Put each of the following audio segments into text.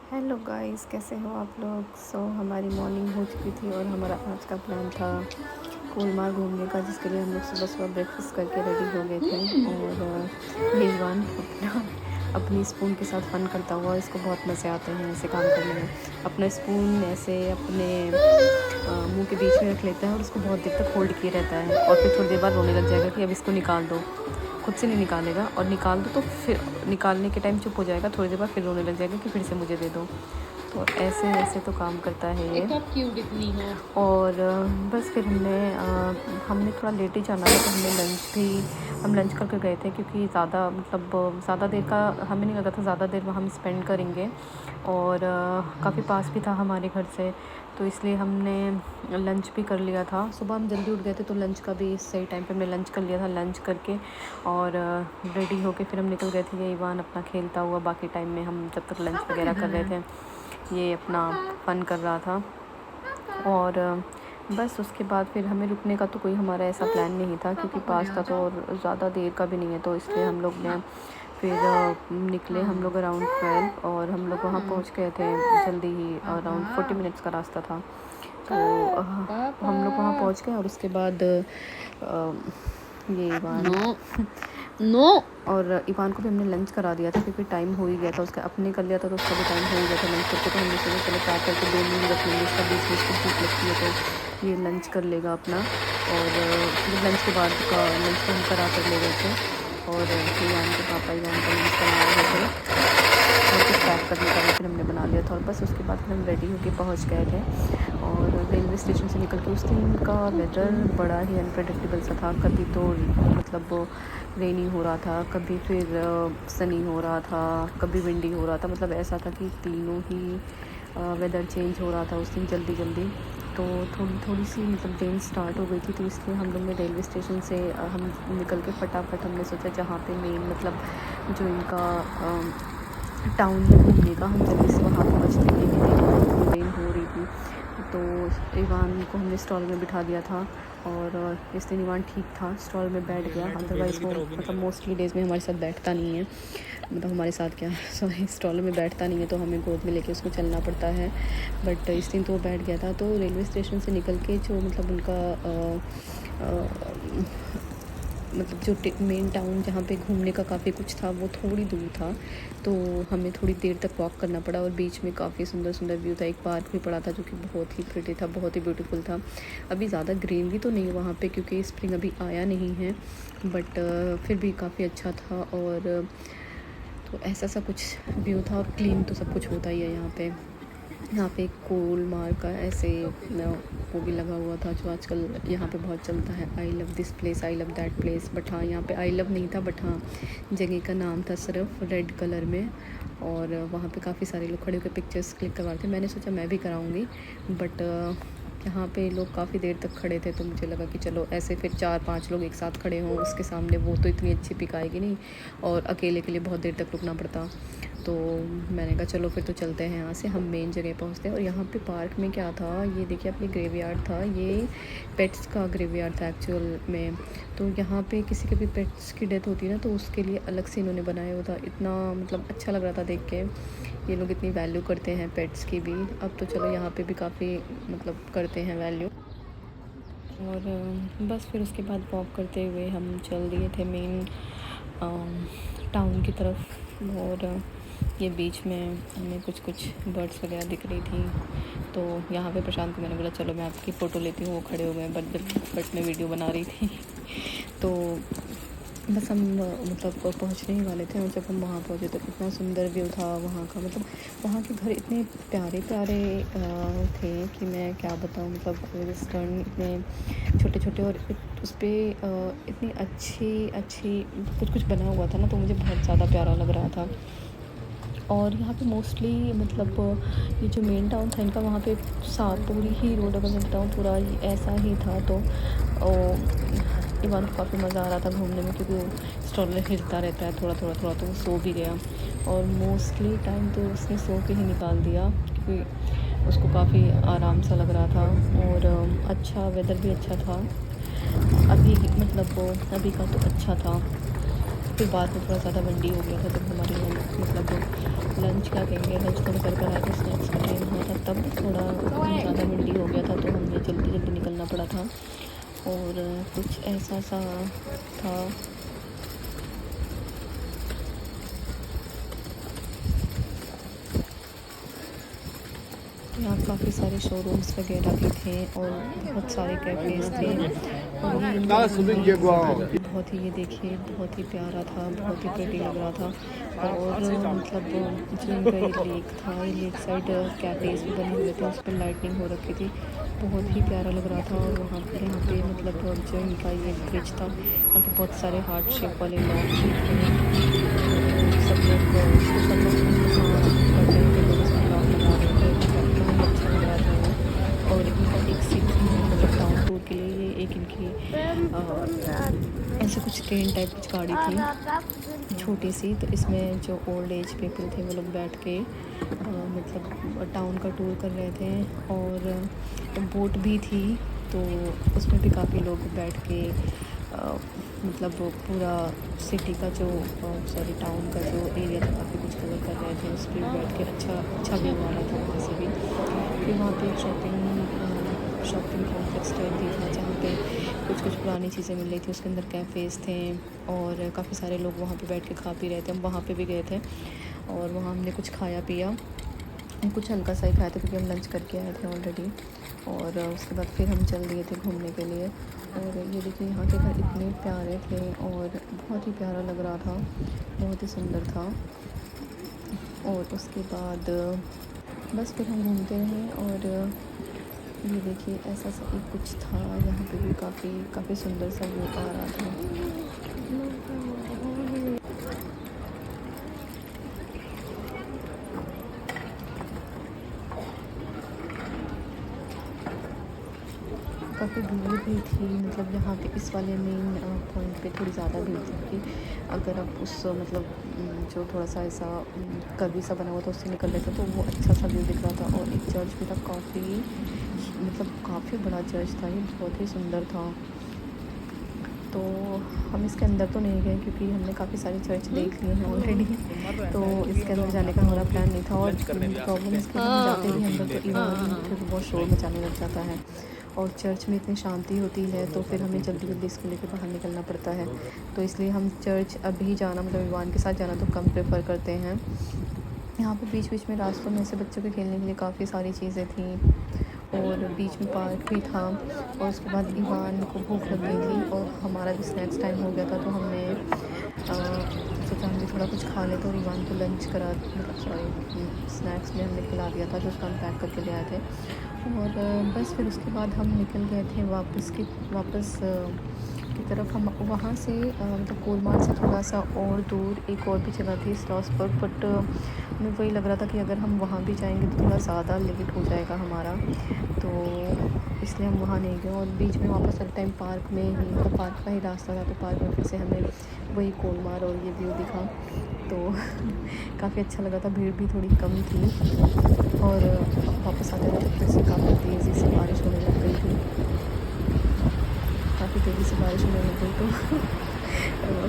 Hello guys, कैसे हो आप लोग। हमारी मॉर्निंग हो चुकी थी और हमारा आज का प्लान था कोलमार घूमने का, जिसके लिए हम लोग सुबह सुबह ब्रेकफास्ट करके रेडी हो गए थे। और मेज़बान अपनी स्पून के साथ फ़न करता हुआ, इसको बहुत मज़े आते हैं ऐसे काम करने में। अपना स्पून ऐसे अपने मुंह के बीच में रख लेता है और उसको बहुत देर तक होल्ड किए रहता है, और फिर थोड़ी देर बाद रोने लग जाएगा कि अब इसको निकाल दो। खुद से नहीं निकालेगा, और निकाल दो तो फिर निकालने के टाइम चुप हो जाएगा, थोड़ी देर बाद फिर रोने लग जाएगा कि फिर से मुझे दे दो। तो ऐसे ऐसे तो काम करता है ये। आप क्यूट इतनी हो। और बस फिर हमने थोड़ा लेट ही जाना था, तो हम लंच करके गए थे, क्योंकि ज़्यादा देर का हमें नहीं लगा था ज़्यादा देर वहाँ हम स्पेंड करेंगे। और काफ़ी पास भी था हमारे घर से, तो इसलिए हमने लंच भी कर लिया था। सुबह हम जल्दी उठ गए थे, तो लंच का भी सही टाइम पे हमने लंच कर लिया था। लंच करके और रेडी होके फिर हम निकल गए थे। ये ईवान अपना खेलता हुआ, बाकी टाइम में हम जब तक लंच वगैरह कर रहे थे ये अपना फ़न कर रहा था। और बस उसके बाद फिर हमें रुकने का तो कोई हमारा ऐसा प्लान नहीं था, क्योंकि पास था तो और ज़्यादा देर का भी नहीं है, तो इसलिए हम लोग ने फिर निकले हम लोग अराउंड 12, और हम लोग वहाँ पहुँच गए थे जल्दी ही। अराउंड 40 मिनट्स का रास्ता था, तो हम लोग वहाँ पहुँच गए। और उसके बाद ये ईवान नो और ईवान को भी हमने लंच करा दिया था, क्योंकि टाइम हो ही गया था। उसका अपने कर लिया था तो उसका भी टाइम हो ही गया था लंच करके। तो हमने सोचा चलो पैक करके 2 मिनट रख लेंगे, इसका बीच में इसको भूख लगती है तो ये लंच कर लेगा अपना। और फिर लंच के बाद का लंच को हम करा कर ले गए थे, और ईवान के पापा ईवान का लंच करा रहे थे, और कुछ पैक करने का भी फिर हमने बना लिया था। और बस उसके बाद फिर हम रेडी होके पहुंच गए थे। और रेलवे स्टेशन से निकल के उस दिन का वेदर बड़ा ही अनप्रेडिक्टेबल सा था। कभी तो मतलब रेनी हो रहा था, कभी फिर सनी हो रहा था, कभी विंडी हो रहा था। मतलब ऐसा था कि तीनों ही वेदर चेंज हो रहा था उस दिन जल्दी जल्दी। तो थोड़ी सी मतलब रेन स्टार्ट हो गई थी, तो इसलिए हम लोग ने रेलवे स्टेशन से हम निकल के फटाफट हमने सोचा जहाँ पे मेन मतलब जो इनका टाउन में घूमने का, हम जल्दी से वहाँ पहुँच लेंगे। रेन हो रही थी, तो ईवान को हमने स्टॉल में बिठा दिया था। और इस दिन ईवान ठीक था, स्टॉल में बैठ गया। अदरवाइज़ वो मतलब मोस्टली डेज़ में हमारे साथ बैठता नहीं है, मतलब हमारे साथ क्या सॉरी स्टॉल में बैठता नहीं है, तो हमें गोद में लेके उसको चलना पड़ता है। बट इस दिन तो वो बैठ गया था। तो रेलवे स्टेशन से निकल के जो मतलब उनका मतलब जो मेन टाउन जहाँ पे घूमने का काफ़ी कुछ था, वो थोड़ी दूर था, तो हमें थोड़ी देर तक वॉक करना पड़ा। और बीच में काफ़ी सुंदर सुंदर व्यू था। एक पार्क भी पड़ा था जो कि बहुत ही प्रिटी था, बहुत ही ब्यूटीफुल था। अभी ज़्यादा ग्रीनरी तो नहीं है वहाँ पे, क्योंकि स्प्रिंग अभी आया नहीं है, बट फिर भी काफ़ी अच्छा था। और तो ऐसा सा कुछ व्यू था, और क्लीन तो सब कुछ होता ही है यहाँ पे। यहाँ पे कोलमार का ऐसे वो भी लगा हुआ था, जो आजकल यहाँ पे बहुत चलता है, I love this place, I love that place. But हाँ, यहाँ पे आई लव नहीं था, बट हाँ जगह का नाम था सिर्फ रेड कलर में। और वहाँ पे काफ़ी सारे लोग खड़े होकर पिक्चर्स क्लिक करवा रहे थे। मैंने सोचा मैं भी कराऊँगी, बट यहाँ पे लोग काफ़ी देर तक खड़े थे, तो मुझे लगा कि चलो ऐसे फिर 4-5 लोग एक साथ खड़े हों उसके सामने, वो तो इतनी अच्छी पिक आएगी नहीं, और अकेले के लिए बहुत देर तक रुकना पड़ता। तो मैंने कहा चलो फिर तो चलते हैं यहाँ से, हम मेन जगह पहुँचते हैं। और यहाँ पे पार्क में क्या था, ये देखिए अपनी ग्रेवयार्ड था, ये पेट्स का ग्रेवयार्ड था एक्चुअल में। तो यहाँ पे किसी के भी पेट्स की डेथ होती है ना, तो उसके लिए अलग से इन्होंने बनाया हुआ था। इतना मतलब अच्छा लग रहा था देख के, ये लोग इतनी वैल्यू करते हैं पेट्स की भी। अब तो चलो यहाँ पे भी काफ़ी मतलब करते हैं वैल्यू। और बस फिर उसके बाद वॉक करते हुए हम चल दिए थे मेन टाउन की तरफ। और ये बीच में हमें कुछ बर्ड्स वगैरह दिख रही थी, तो यहाँ पे प्रशांत को मैंने बोला चलो मैं आपकी फ़ोटो लेती हूँ। वो खड़े हो गए, बट मैं वीडियो बना रही थी। तो बस हम मतलब पहुँचने ही वाले थे, और जब हम वहाँ पहुँचे तो इतना सुंदर व्यू था वहाँ का। मतलब वहाँ के घर इतने प्यारे प्यारे थे कि मैं क्या बताऊँ। मतलब वेस्टर्न इतने छोटे छोटे, और उस पर इतनी अच्छी कुछ बना हुआ था ना, तो मुझे बहुत ज़्यादा प्यारा लग रहा था। और यहाँ पे मोस्टली मतलब ये जो मेन टाउन था इनका, वहाँ पे पूरी ही रोड, अगर मैं बताऊँ पूरा ऐसा ही था। तो इवान को काफ़ी मज़ा आ रहा था घूमने में, क्योंकि वो स्ट्रॉलर हिलता रहता है थोड़ा थोड़ा, तो वो सो भी गया। और मोस्टली टाइम तो उसने सो के ही निकाल दिया, क्योंकि उसको काफ़ी आराम सा लग रहा था। और अच्छा वेदर भी अच्छा था अभी, मतलब अभी का तो अच्छा था। फिर बाद में थोड़ा ज़्यादा विंडी हो गया था जब हमारी मतलब लंच क्या कहेंगे, लंच तो हम कर आए थे, स्नैक्स का टाइम हुआ था तब थोड़ा ज़्यादा विंडी हो गया था तो हमें जल्दी जल्दी निकलना पड़ा था। और कुछ ऐसा सा था। यहाँ काफ़ी सारे शोरूम्स वगैरह भी थे और बहुत सारे कैफ़ेज़ थे। और ये बहुत ही, ये देखिए बहुत ही प्यारा था, बहुत ही प्रिटी लग रहा था। और मतलब जो इनका ये लेक था, ये लेक साइड कैफ़ेज़ भी बने हुए थे, उस पर लाइटनिंग हो रखी थी, बहुत ही प्यारा लग रहा था। और वहाँ पे यहाँ पे मतलब जो इनका ये ब्रिज था, यहाँ पे बहुत सारे हार्ट शेप वाले लॉक भी थे। सब लोग कर रहे थे, लोग उसमें लॉक लगा रहे थे, कितना ही अच्छा लग रहा था वो। और इनका एक सिटी मतलब टाउन टूर के लिए ये एक इनकी ऐसे कुछ ट्रेन टाइप कुछ गाड़ी थी छोटी सी, तो इसमें जो ओल्ड एज पीपल थे वो लोग बैठ के मतलब टाउन का टूर कर रहे थे। और बोट भी थी, तो उसमें भी काफ़ी लोग बैठ के मतलब पूरा सिटी का जो सॉरी टाउन का जो एरिया था काफ़ी कुछ कवर कर रहे थे, उस पर बैठ के अच्छा व्यू आ रहा था वहाँ से भी। फिर वहाँ पे एक शॉपिंग कॉम्प्लेक्स टाइप भी था जहाँ पे कुछ पुरानी चीज़ें मिल रही थी, उसके अंदर कैफ़ेज़ थे और काफ़ी सारे लोग वहाँ पे बैठ के खा पी रहे थे। हम वहाँ पे भी गए थे और वहाँ हमने कुछ खाया पिया, कुछ हल्का सा ही खाया था क्योंकि हम लंच करके आए थे ऑलरेडी। और उसके बाद फिर हम चल दिए थे घूमने के लिए। और ये देखिए यहाँ के घर इतने प्यारे थे और बहुत ही प्यारा लग रहा था, बहुत ही सुंदर था। और उसके बाद बस फिर हम घूमते रहे। और ये देखिए ऐसा सा एक कुछ था, यहाँ पे भी काफ़ी सुंदर सा व्यू आ रहा था। काफ़ी भीड़ भी थी, मतलब यहाँ पे इस वाले मेन पॉइंट पे थोड़ी ज़्यादा भीड़ थी। अगर आप उस मतलब जो थोड़ा सा ऐसा कर्वी सा बना हुआ था उससे निकल रहे थे तो वो अच्छा सा व्यू दिख रहा था। और एक चर्च भी था, काफ़ी बड़ा चर्च था, ये बहुत ही सुंदर था। तो हम इसके अंदर तो नहीं गए क्योंकि हमने काफ़ी सारे चर्च देख लिए हैं ऑलरेडी, तो इसके अंदर जाने का हमारा प्लान नहीं था। और प्रॉब्लम इसकी हम जाते ही अंदर तो ईवान फिर बहुत शोर मचाने लग जाता है और चर्च में इतनी शांति होती है, तो फिर हमें जल्दी जल्दी इसको लेकर बाहर निकलना पड़ता है। तो इसलिए हम चर्च अभी जाना मतलब ईवान के साथ जाना तो कम प्रेफर करते हैं। यहाँ पे बीच बीच में रास्तों में से बच्चों के खेलने के लिए काफ़ी सारी चीज़ें थी और बीच में पार्क भी था। और उसके बाद ईवान को भूख लग गई थी और हमारा भी स्नैक्स टाइम हो गया था, तो हमने सोचा हम भी थोड़ा कुछ खा लेते और ईवान को लंच करा मतलब सॉरी स्नैक्स में हमने खिला दिया था जो उसका हम पैक करके ले आए थे। और बस फिर उसके बाद हम निकल गए थे वापस की तरफ। हम वहाँ से मतलब कोलमाल से थोड़ा सा और दूर एक और भी जगह थी स्टॉस पर, बट हमें वही लग रहा था कि अगर हम वहाँ भी जाएंगे तो थोड़ा ज़्यादा लेट हो जाएगा हमारा, तो इसलिए हम वहाँ नहीं गए। और बीच में वापस हर टाइम पार्क में ही मतलब पार्क का ही रास्ता था, तो पार्क में फिर से हमें वही कोलमार और ये व्यू दिखा, तो काफ़ी अच्छा लगा था। भीड़ भी थोड़ी कम थी और वापस आते थे तो फिर से काफ़ी तेज़ी से बारिश होने लग गई थी, काफ़ी तेज़ी से बारिश होने लग गई तो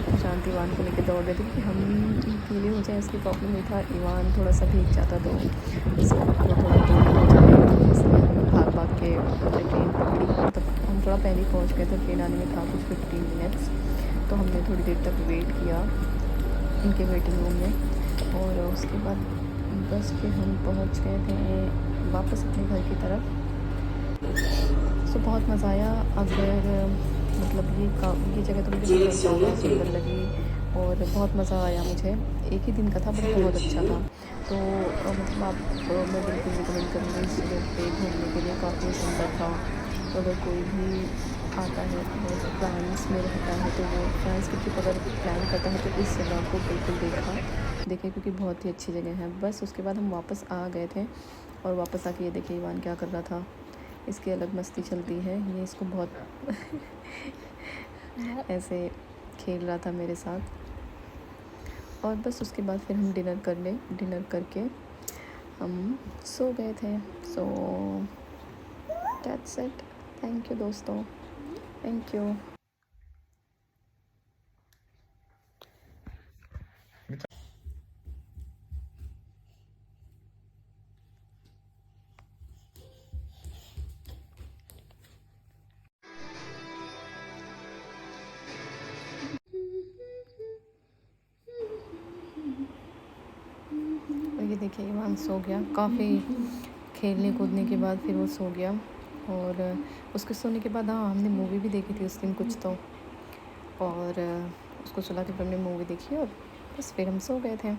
प्रशांत ईवान को लेकर दौड़ रहे थे क्योंकि हम गीले हो जाए उसकी प्रॉब्लम नहीं था, ईवान थोड़ा सा भीग जाता तो उसको थोड़ा प्रॉब्लम हो जाएगी, इसलिए हम भाग के हमने ट्रेन पकड़ी। मतलब हम थोड़ा पहले ही पहुँच गए थे, ट्रेन आने में था कुछ 15 मिनट्स, तो हमने थोड़ी देर तक वेट किया इनके वेटिंग रूम में। और उसके बाद बस फिर हम पहुँच गए थे वापस अपने घर की तरफ। सो बहुत मज़ा आया। अगर मतलब ये जगह तो मुझे बहुत ज़्यादा सुंदर लगी और बहुत मज़ा आया मुझे। एक ही दिन का था बट बहुत अच्छा था, तो मतलब मैं बिल्कुल रिकमेंड करूँगी इस जगह पे घूमने के लिए, काफ़ी सुंदर था। तो अगर कोई भी आता है और फ्रांस में रहता है तो वो फ्रांस की ट्रिप अगर प्लान करता है तो इस जगह को बिल्कुल देखें क्योंकि बहुत ही अच्छी जगह है। बस उसके बाद हम वापस आ गए थे और वापस आके ये देखिए ईवान क्या कर रहा था, इसकी अलग मस्ती चलती है, ये इसको बहुत ऐसे खेल रहा था मेरे साथ। और बस उसके बाद फिर हम डिनर करके हम सो गए थे। So that's it. Thank you दोस्तों, थैंक यू। देखिए ईमान सो गया। काफ़ी खेलने कूदने के बाद फिर वो सो गया। और उसके सोने के बाद हाँ, हमने मूवी भी देखी थी उस दिन कुछ तो। और उसको सुला के फिर हमने मूवी देखी और बस फिर हम सो गए थे।